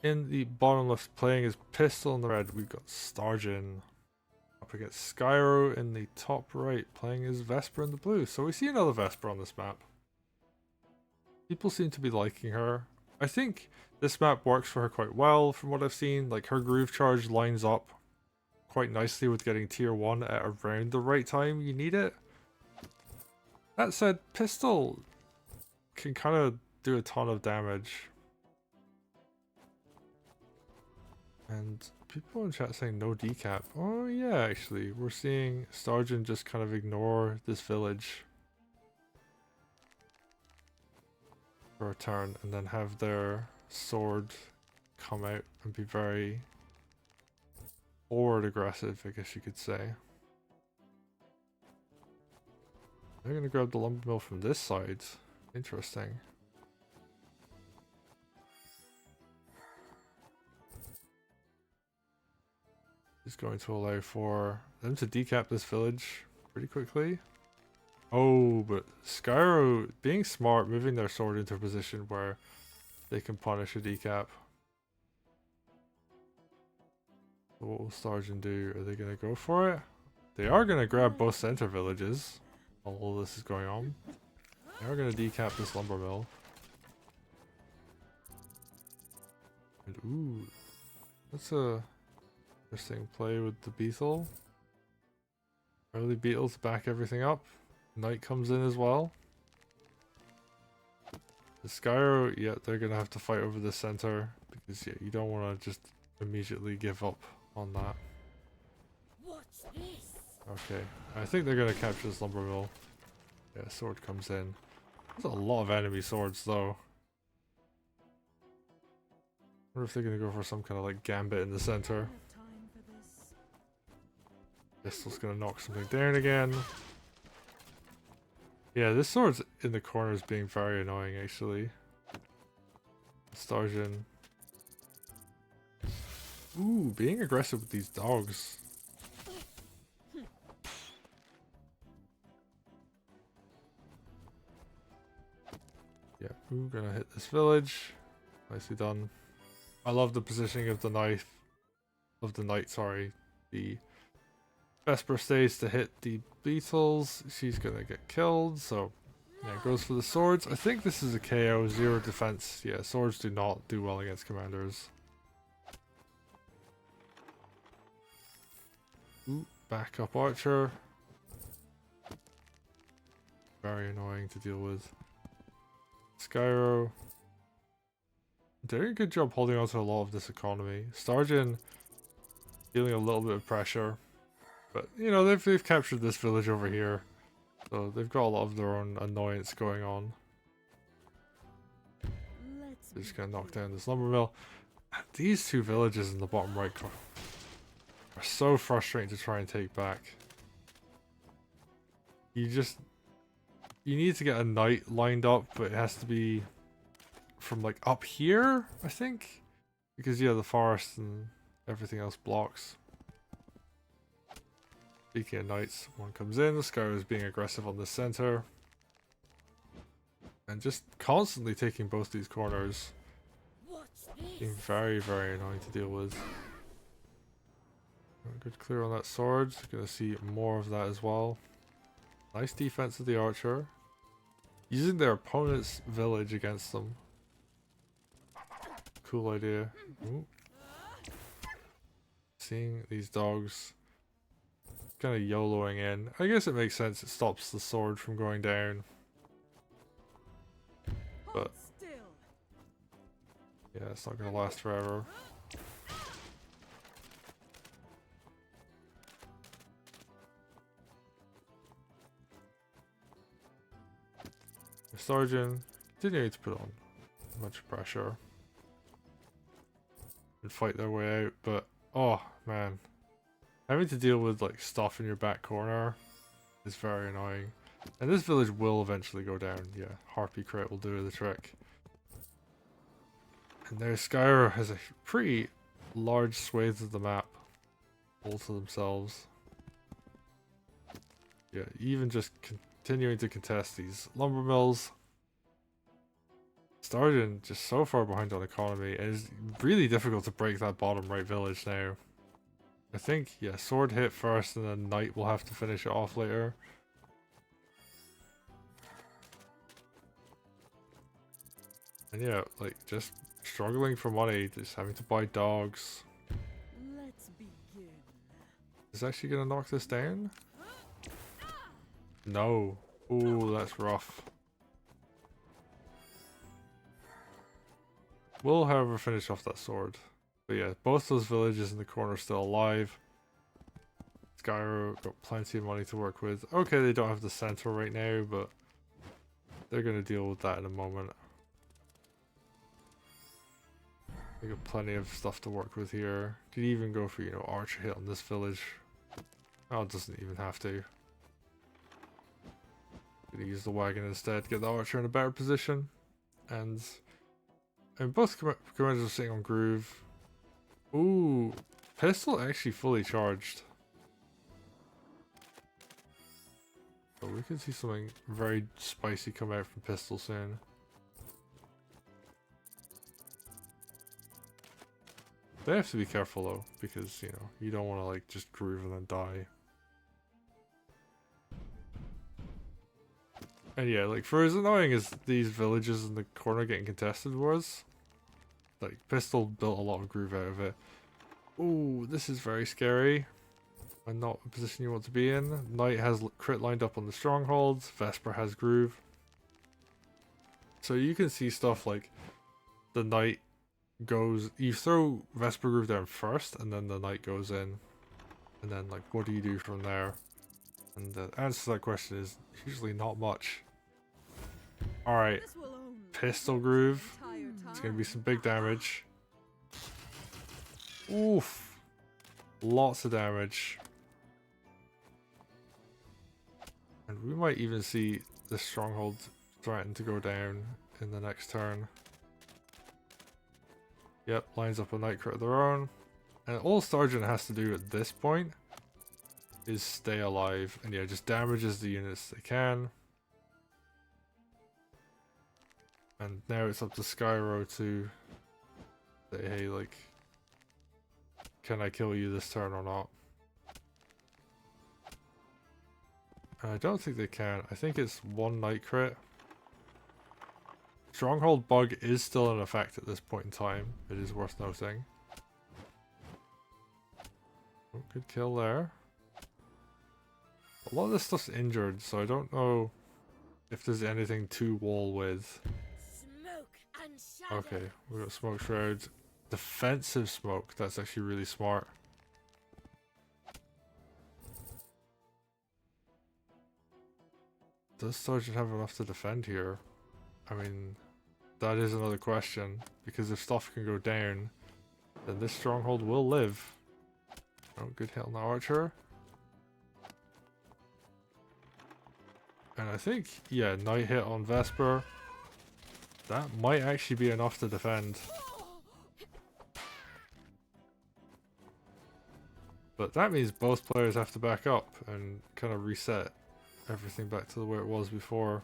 In the bottom left, playing as Pistil in the red, we've got Stargen. Up against Skyro in the top right, playing as Vesper in the blue. So we see another Vesper on this map. People seem to be liking her. I think this map works for her quite well from what I've seen. Like, her groove charge lines up quite nicely with getting tier 1 at around the right time you need it. That said, Pistil can kind of do a ton of damage. And people in chat saying no decap. Oh yeah, actually, we're seeing Stargen just kind of ignore this village for a turn and then have their sword come out and be very forward aggressive, I guess you could say. They're gonna grab the lumber mill from this side. Interesting. Is going to allow for them to decap this village pretty quickly. Oh, but Skyro being smart, moving their sword into a position where they can punish a decap. So what will Stargen do? Are they going to go for it? They are going to grab both center villages while all this is going on. They are going to decap this lumber mill. And ooh, that's a interesting play with the beetle. Early beetle to back everything up. Knight comes in as well. The Skyro, yeah, they're gonna have to fight over the center because yeah, you don't want to just immediately give up on that. What's this? Okay, I think they're gonna capture this lumber mill. Yeah, sword comes in. There's a lot of enemy swords though. I wonder if they're gonna go for some kind of like gambit in the center. Pistil's gonna knock something down again. Yeah, this sword's in the corners being very annoying actually. Stargen. Ooh, being aggressive with these dogs. Yeah, ooh, gonna hit this village. Nicely done. I love the positioning of the knife. Of the knight, sorry. The Vesper stays to hit the beetles. She's gonna get killed, so yeah, goes for the swords. I think this is a KO, 0 defense. Yeah, swords do not do well against commanders. Ooh, backup archer. Very annoying to deal with. Skyro. Doing a good job holding on to a lot of this economy. Stargen feeling a little bit of pressure. But, you know, they've captured this village over here. So they've got a lot of their own annoyance going on. They're just gonna knock down this lumber mill. These two villages in the bottom right corner are so frustrating to try and take back. You need to get a knight lined up, but it has to be from like up here, I think. Because yeah, the forest and everything else blocks. Speaking of knights, one comes in, the Skyro is being aggressive on the center. And just constantly taking both these corners. Being very, very annoying to deal with. Good clear on that sword. Gonna see more of that as well. Nice defense of the archer. Using their opponent's village against them. Cool idea. Ooh. Seeing these dogs kind of YOLOing in. I guess it makes sense. It stops the sword from going down. But yeah, it's not gonna last forever. Stargen continuing to put on much pressure and fight their way out, but oh man, having to deal with like stuff in your back corner is very annoying. And this village will eventually go down. Yeah, Harpy crit will do the trick. And there, Skyro has a pretty large swathe of the map all to themselves. Yeah, even just continuing to contest these lumber mills. Stargen just so far behind on economy. It is really difficult to break that bottom right village now. I think, yeah, sword hit first and then knight will have to finish it off later. And yeah, like just struggling for money, just having to buy dogs. Let's begin. Is actually gonna knock this down? No. Ooh, that's rough. We'll, however, finish off that sword. But yeah, both those villages in the corner are still alive. Skyro got plenty of money to work with. Okay, they don't have the center right now, but they're gonna deal with that in a moment. They got plenty of stuff to work with here. Could even go for, you know, archer hit on this village. Oh, it doesn't even have to. Gonna use the wagon instead, get the archer in a better position. And both commanders are sitting on groove. Ooh, Pistil actually fully charged. So we could see something very spicy come out from Pistil soon. They have to be careful though, because, you know, you don't want to like just groove and then die. And yeah, like for as annoying as these villages in the corner getting contested was, like Pistil built a lot of groove out of it. Ooh, this is very scary. And not a position you want to be in. Knight has crit lined up on the strongholds. Vesper has groove. So you can see stuff like the Knight goes, you throw Vesper groove down first and then the Knight goes in. And then like what do you do from there? And the answer to that question is usually not much. Alright, Pistil groove. It's gonna be some big damage. Oof. Lots of damage. And we might even see the stronghold threaten to go down in the next turn. Yep, lines up a Knight crit of their own. And all Stargen has to do at this point is stay alive. And yeah, just damages the units they can. And now it's up to Skyro to say, hey, like, can I kill you this turn or not? I don't think they can. I think it's one Knight crit. Stronghold bug is still in effect at this point in time. It is worth noting. Oh, good kill there. A lot of this stuff's injured, so I don't know if there's anything to wall with. Smoke and shadow. Okay, we got smoke shroud. Defensive smoke. That's actually really smart. Does Stargen have enough to defend here? I mean, that is another question. Because if stuff can go down, then this stronghold will live. Oh, good hit on the archer. And I think, yeah, Knight hit on Vesper. That might actually be enough to defend. But that means both players have to back up and kind of reset everything back to the way it was before.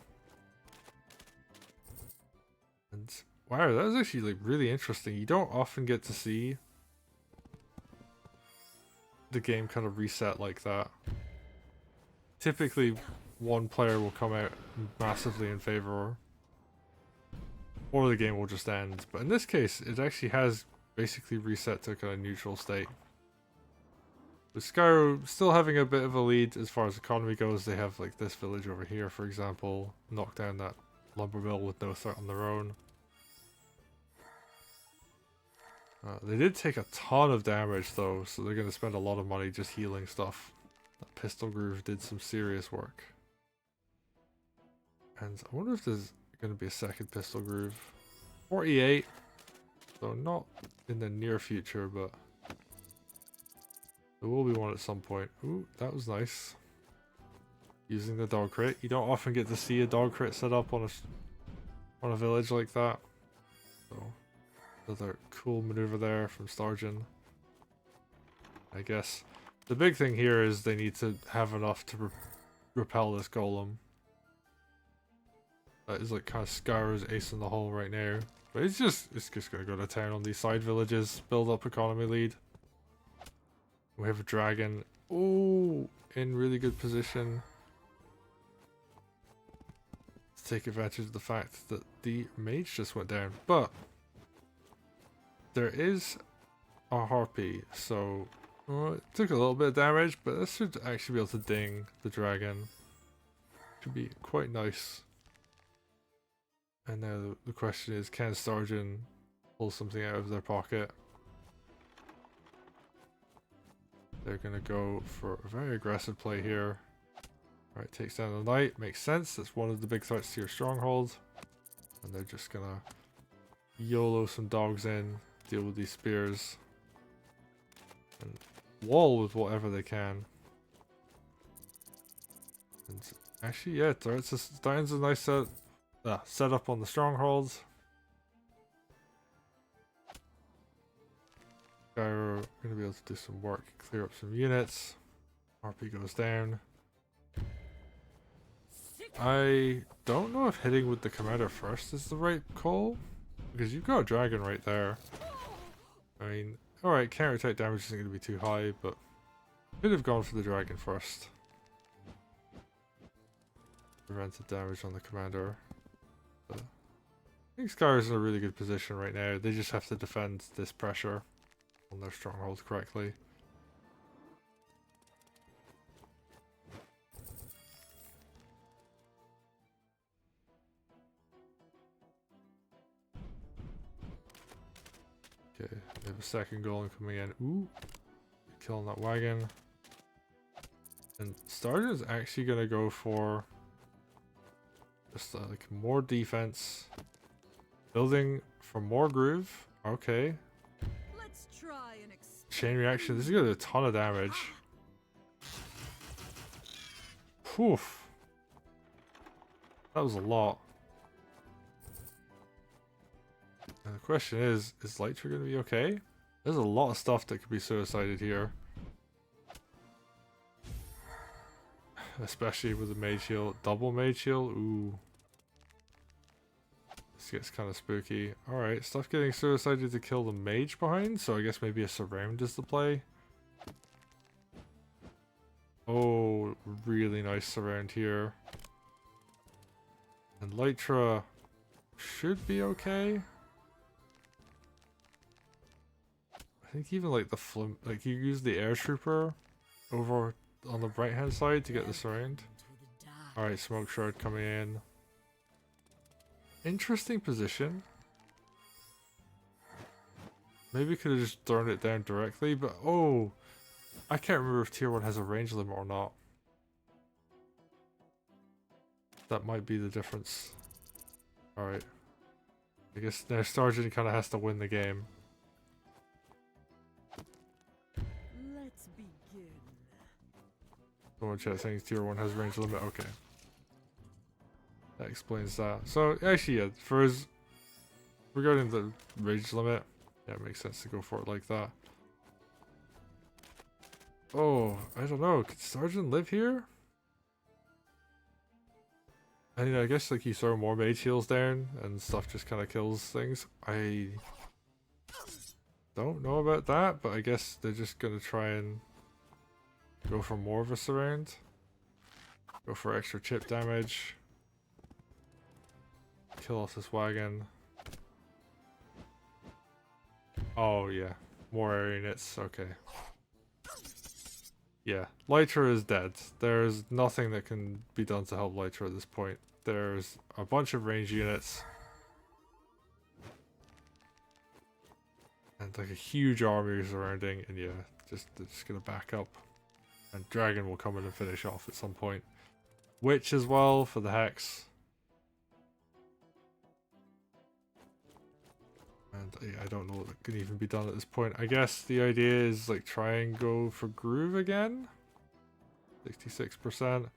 And wow, that was actually like really interesting. You don't often get to see the game kind of reset like that. Typically one player will come out massively in favor or the game will just end. But in this case, it actually has basically reset to a kind of neutral state. With Skyro still having a bit of a lead as far as economy goes, they have like this village over here, for example, knock down that lumber mill with no threat on their own. They did take a ton of damage though, so they're going to spend a lot of money just healing stuff. That Pistil groove did some serious work. And I wonder if there's going to be a second Pistil groove. 48, so not in the near future, but there will be one at some point. Ooh, that was nice. Using the dog crit. You don't often get to see a dog crit set up on a village like that. So another cool maneuver there from Stargen. I guess the big thing here is they need to have enough to repel this golem. That is like kind of Skyro's ace in the hole right now. But it's just gonna go to town on these side villages, build up economy lead. We have a dragon. Oh, in really good position to take advantage of the fact that the mage just went down. But there is a harpy, so it took a little bit of damage, but this should actually be able to ding the dragon. Should be quite nice. And now the question is, can Stargen pull something out of their pocket? They're going to go for a very aggressive play here. Alright, takes down the knight. Makes sense. That's one of the big threats to your stronghold. And they're just going to YOLO some dogs in, deal with these spears, and wall with whatever they can. And actually, yeah, Stargen's a nice set up on the strongholds. Skyro gonna be able to do some work, clear up some units. RP goes down. I don't know if hitting with the commander first is the right call, because you've got a dragon right there. I mean, alright, counter-attack damage isn't going to be too high, but could have gone for the dragon first. Prevented damage on the commander. But I think Skyro's in a really good position right now. They just have to defend this pressure on their strongholds correctly. Okay, we have a second golem coming in. Ooh, killing that wagon. And Stargen is actually going to go for just like more defense. Building for more groove. Okay. Let's try an Chain reaction. This is going to do a ton of damage. Poof. That was a lot. And the question is Lytra going to be okay? There's a lot of stuff that could be suicided here. Especially with the mage shield. Double mage shield? Ooh. This gets kind of spooky. Alright, stuff getting suicided to kill the mage behind, so I guess maybe a surround is the play. Oh, really nice surround here. And Lytra should be okay. I think even like the like you use the air trooper over on the right hand side to get the surround. Alright, smoke shard coming in. Interesting position. Maybe could have just thrown it down directly, but oh, I can't remember if tier 1 has a range limit or not. That might be the difference. Alright. I guess now Stargen kind of has to win the game. Let's begin. Someone chat saying tier 1 has range limit. Okay. That explains that. So actually, yeah, regarding the range limit, yeah, it makes sense to go for it like that. Oh, I don't know. Could Stargen live here? I mean, I guess like you throw more mage heals down and stuff just kind of kills things. I don't know about that, but I guess they're just gonna try and go for more of a surround. Go for extra chip damage. Kill off this wagon. Oh yeah, more area units. Okay. Yeah, Lytra is dead. There's nothing that can be done to help Lytra at this point. There's a bunch of range units. And like a huge army surrounding, and yeah, they're just gonna back up. And Dragon will come in and finish off at some point. Witch as well for the Hex. And I don't know what can even be done at this point. I guess the idea is like try and go for groove again. 66%.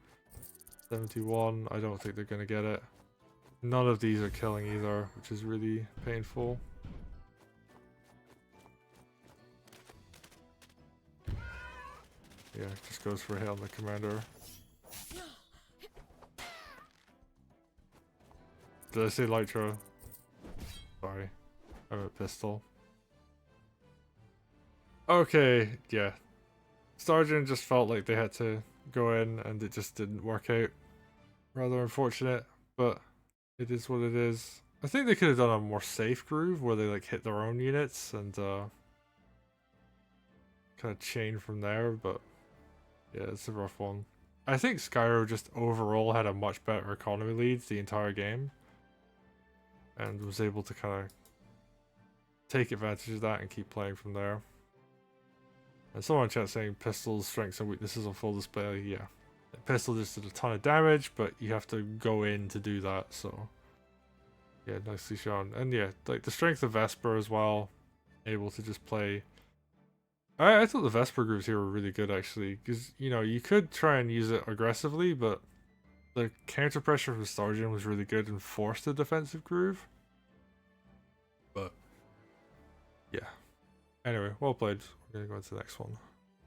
71. I don't think they're going to get it. None of these are killing either, which is really painful. Yeah, just goes for a hit on the commander. did I say Lytro? Sorry. I'm at Pistil. Okay, yeah. Stargen just felt like they had to go in and it just didn't work out. Rather unfortunate, but it is what it is. I think they could have done a more safe groove where they like hit their own units and kind of chain from there, but yeah, it's a rough one. I think Skyro just overall had a much better economy lead the entire game and was able to kind of take advantage of that and keep playing from there. And someone in chat saying Pistil's strengths and weaknesses on full display. Yeah, Pistil just did a ton of damage, but you have to go in to do that, so yeah, nicely shown. And yeah, like the strength of Vesper as well, able to just play. I thought the Vesper grooves here were really good actually, because you know you could try and use it aggressively, but the counter pressure from Stargen was really good and forced a defensive groove. But yeah, anyway, well played. We're gonna go into the next one.